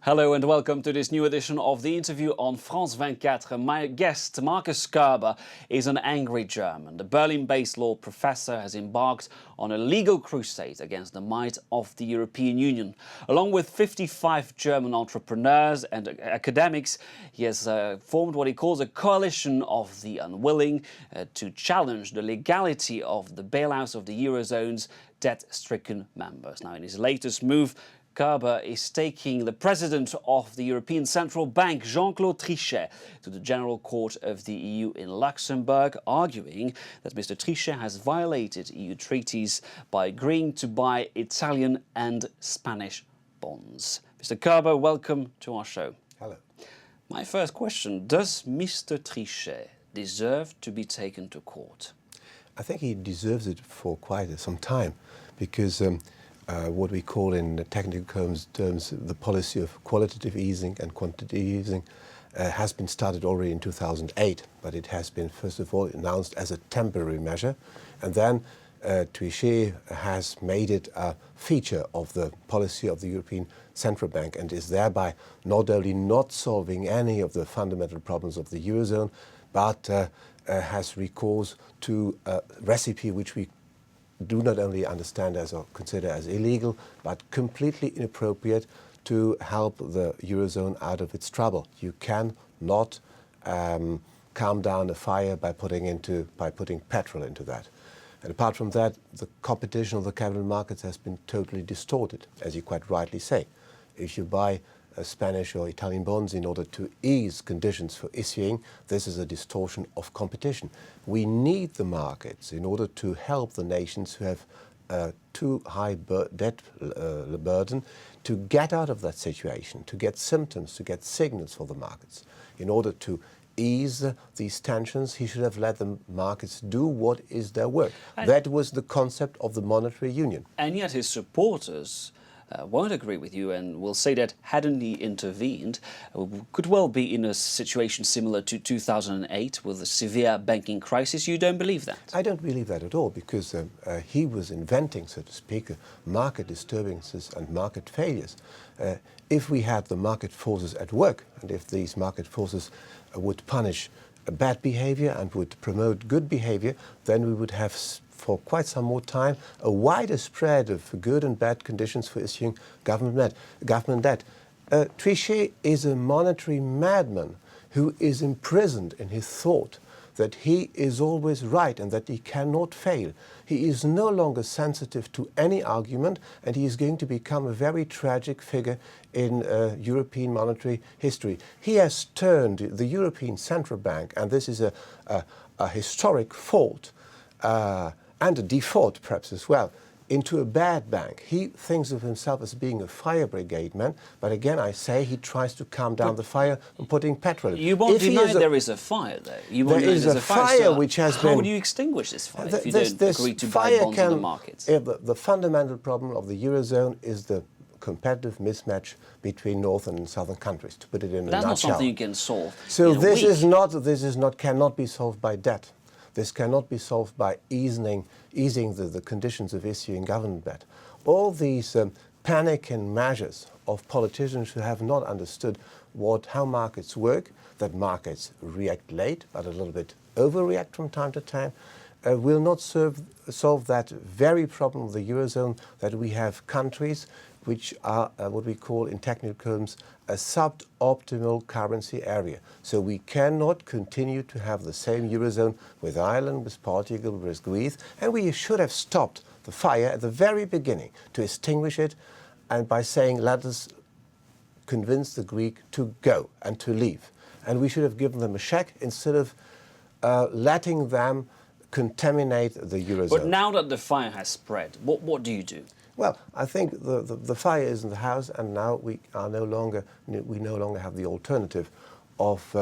Hello and welcome to this new edition of The Interview on France 24. My guest, Markus Körber, is an angry German. The Berlin-based law professor has embarked on a legal crusade against the might of the European Union. Along with 55 German entrepreneurs and academics, he has formed what he calls a coalition of the unwilling to challenge the legality of the bailouts of the Eurozone's debt-stricken members. Now, in his latest move, Körber is taking the president of the European Central Bank, Jean-Claude Trichet, to the General Court of the EU in Luxembourg, arguing that Mr. Trichet has violated EU treaties by agreeing to buy Italian and Spanish bonds. Mr. Körber, welcome to our show. Hello. My first question, does Mr. Trichet deserve to be taken to court? I think he deserves it for quite some time, because what we call in technical terms the policy of qualitative easing and quantitative easing has been started already in 2008, but it has been first of all announced as a temporary measure, and then Trichet has made it a feature of the policy of the European Central Bank, and is thereby not only not solving any of the fundamental problems of the Eurozone, but has recourse to a recipe which we do not only understand as or consider as illegal, but completely inappropriate to help the Eurozone out of its trouble. You cannot calm down a fire by putting petrol into that. And apart from that, the competition of the capital markets has been totally distorted, as you quite rightly say. If you buy Spanish or Italian bonds in order to ease conditions for issuing, this is a distortion of competition. We need the markets in order to help the nations who have too high debt burden to get out of that situation, to get symptoms, to get signals for the markets. In order to ease these tensions, he should have let the markets do what is their work. That was the concept of the monetary union. And yet his supporters won't agree with you and will say that hadn't he intervened, could well be in a situation similar to 2008 with a severe banking crisis. You don't believe that? I don't believe that at all, because he was inventing, so to speak, market disturbances and market failures. If we had the market forces at work, and if these market forces would punish bad behavior and would promote good behavior, then we would have for quite some more time a wider spread of good and bad conditions for issuing government debt. Trichet is a monetary madman who is imprisoned in his thought that he is always right and that he cannot fail. He is no longer sensitive to any argument, and he is going to become a very tragic figure in European monetary history. He has turned the European Central Bank, and this is a historic fault, and a default perhaps as well, into a bad bank. He thinks of himself as being a fire brigade man, but again I say he tries to calm down the fire and putting petrol in. You won't deny there is a fire though. There is a fire which has been... How would you extinguish this fire if you don't agree to buy bonds in the markets? The fundamental problem of the Eurozone is the competitive mismatch between northern and southern countries, to put it in a nutshell. That's not something you can solve. So cannot be solved by debt. This cannot be solved by easing the conditions of issuing government debt. All these panicking measures of politicians who have not understood how markets work, that markets react late but a little bit overreact from time to time, will not solve that very problem of the Eurozone, that we have countries which are what we call in technical terms a suboptimal currency area. So we cannot continue to have the same Eurozone with Ireland, with Portugal, with Greece, and we should have stopped the fire at the very beginning to extinguish it, and by saying let us convince the Greek to go and to leave. And we should have given them a check instead of letting them contaminate the Eurozone. But now that the fire has spread, what do you do? Well, I think the fire is in the house, and now we no longer have the alternative of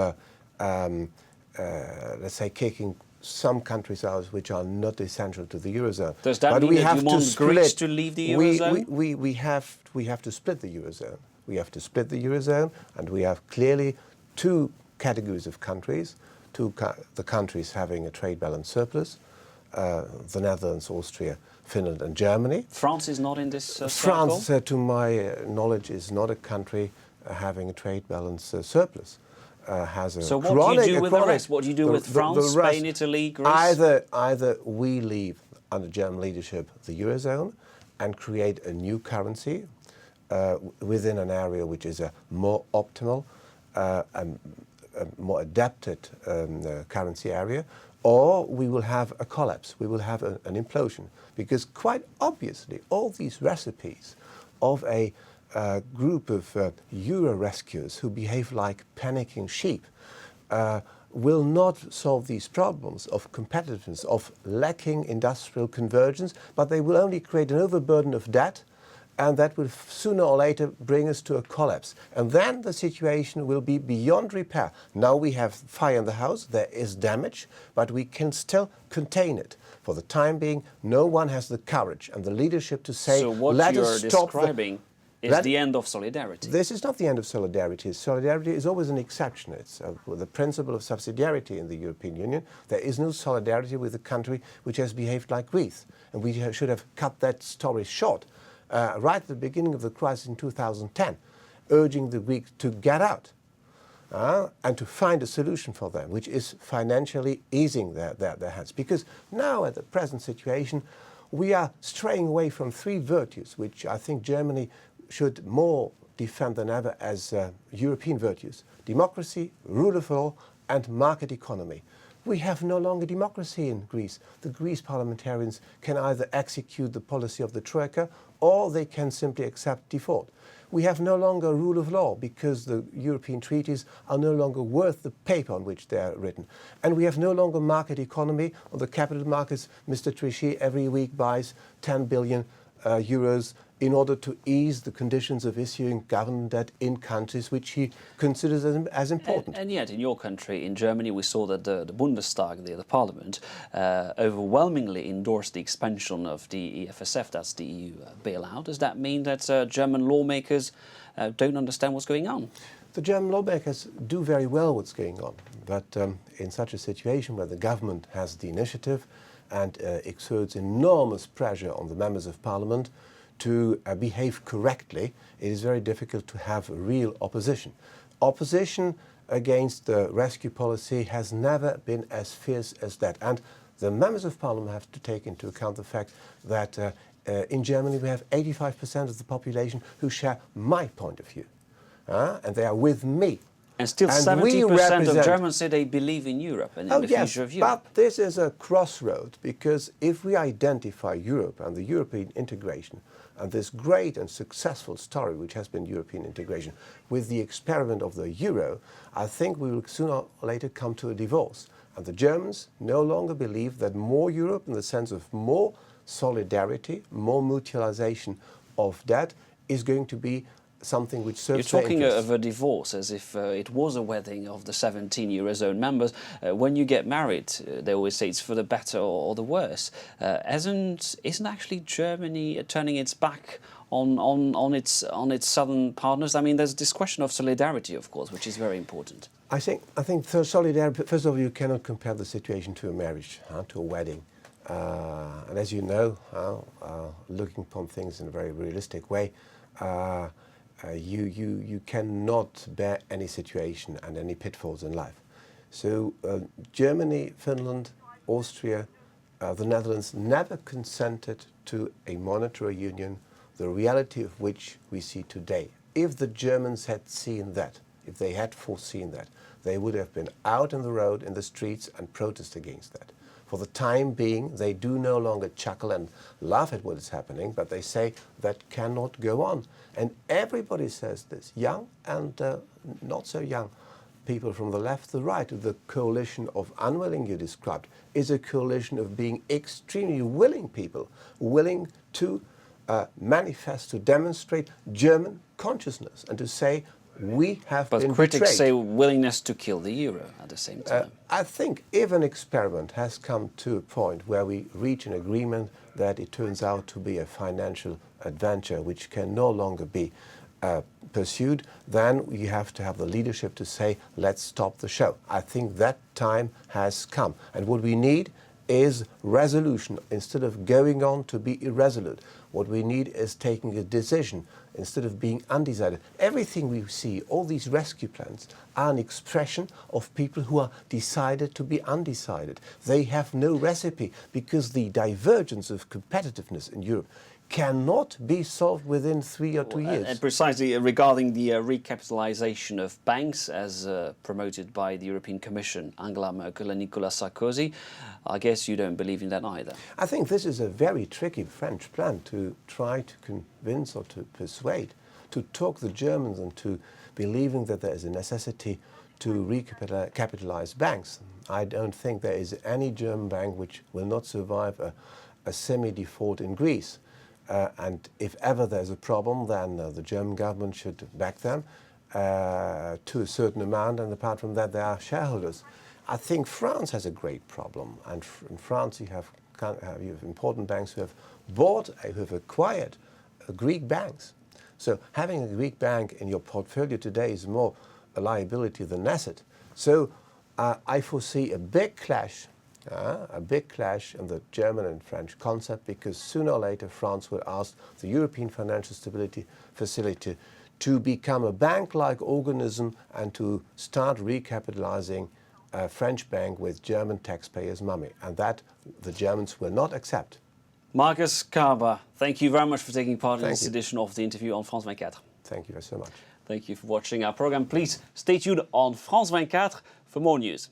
let's say kicking some countries out which are not essential to the Eurozone. Does that mean that you want Greece to leave the Eurozone? We have to split the Eurozone. We have to split the Eurozone, and we have clearly two categories of countries. The countries having a trade balance surplus, the Netherlands, Austria, Finland and Germany. France is not in this circle? France, to my knowledge, is not a country having a trade balance surplus. Has a so what do you do with the rest? What do you do with France, Spain, Italy, Greece? Either we leave, under German leadership, the Eurozone and create a new currency within an area which is a more optimal, a more adapted currency area, or we will have a collapse, we will have an implosion. Because quite obviously all these recipes of a group of Euro rescuers who behave like panicking sheep will not solve these problems of competitiveness, of lacking industrial convergence, but they will only create an overburden of debt, and that will sooner or later bring us to a collapse. And then the situation will be beyond repair. Now we have fire in the house, there is damage, but we can still contain it. For the time being, no one has the courage and the leadership to say, so what let you're us stop describing is the end of solidarity. This is not the end of solidarity. Solidarity is always an exception. It's the principle of subsidiarity in the European Union. There is no solidarity with a country which has behaved like Greece. And we should have cut that story short right at the beginning of the crisis in 2010, urging the Greeks to get out and to find a solution for them, which is financially easing their hands. Because now, at the present situation, we are straying away from three virtues, which I think Germany should more defend than ever as European virtues: democracy, rule of law, and market economy. We have no longer democracy in Greece. The Greece parliamentarians can either execute the policy of the Troika or they can simply accept default. We have no longer rule of law because the European treaties are no longer worth the paper on which they are written. And we have no longer market economy. On the capital markets, Mr. Trichet every week buys 10 billion euros in order to ease the conditions of issuing government debt in countries which he considers as important. And yet, in your country, in Germany, we saw that the Bundestag, the parliament, overwhelmingly endorsed the expansion of the EFSF, that's the EU bailout. Does that mean that German lawmakers don't understand what's going on? The German lawmakers do very well what's going on, but in such a situation where the government has the initiative and exerts enormous pressure on the members of parliament to behave correctly, it is very difficult to have real opposition. Opposition against the rescue policy has never been as fierce as that. And the members of parliament have to take into account the fact that in Germany we have 85% of the population who share my point of view. And they are with me. And still 70% of Germans say they believe in Europe and in the future of Europe. But this is a crossroad, because if we identify Europe and the European integration and this great and successful story which has been European integration with the experiment of the euro, I think we will sooner or later come to a divorce. And the Germans no longer believe that more Europe, in the sense of more solidarity, more mutualization of debt, is going to be something which serves You're talking of a divorce as if it was a wedding of the 17 Eurozone members. When you get married, they always say it's for the better or the worse. Isn't actually Germany turning its back on its southern partners? I mean, there's this question of solidarity, of course, which is very important. I think solidarity. First of all, you cannot compare the situation to a marriage, to a wedding. And as you know, looking upon things in a very realistic way, you cannot bear any situation and any pitfalls in life. So Germany, Finland, Austria, the Netherlands never consented to a monetary union, the reality of which we see today. If the Germans had seen that, if they had foreseen that, they would have been out on the road, in the streets, and protest against that. For the time being, they do no longer chuckle and laugh at what is happening, but they say that cannot go on. And everybody says this, young and not so young people from the left, the right. The coalition of unwilling you described is a coalition of being extremely willing people, willing to manifest, to demonstrate German consciousness and to say, we have been betrayed. But critics say willingness to kill the euro at the same time. I think if an experiment has come to a point where we reach an agreement that it turns out to be a financial adventure which can no longer be pursued, then you have to have the leadership to say, let's stop the show. I think that time has come. And what we need is resolution instead of going on to be irresolute. What we need is taking a decision instead of being undecided. Everything we see, all these rescue plans, are an expression of people who are decided to be undecided. They have no recipe because the divergence of competitiveness in Europe cannot be solved within 3 or 2 years. And precisely regarding the recapitalization of banks as promoted by the European Commission, Angela Merkel and Nicolas Sarkozy, I guess you don't believe in that either. I think this is a very tricky French plan to try to convince or to persuade, to talk the Germans into believing that there is a necessity to recapitalize banks. I don't think there is any German bank which will not survive a semi-default in Greece. And if ever there's a problem, then the German government should back them to a certain amount, and apart from that, they are shareholders. I think France has a great problem, and in France you have important banks who have who have acquired Greek banks. So having a Greek bank in your portfolio today is more a liability than an asset. So I foresee a big clash in the German and French concept, because sooner or later France will ask the European Financial Stability Facility to become a bank-like organism and to start recapitalizing a French bank with German taxpayers' money, and that the Germans will not accept. Marcus Karber, thank you very much for taking part in this edition of the interview on France 24. Thank you so much. Thank you for watching our program. Please stay tuned on France 24 for more news.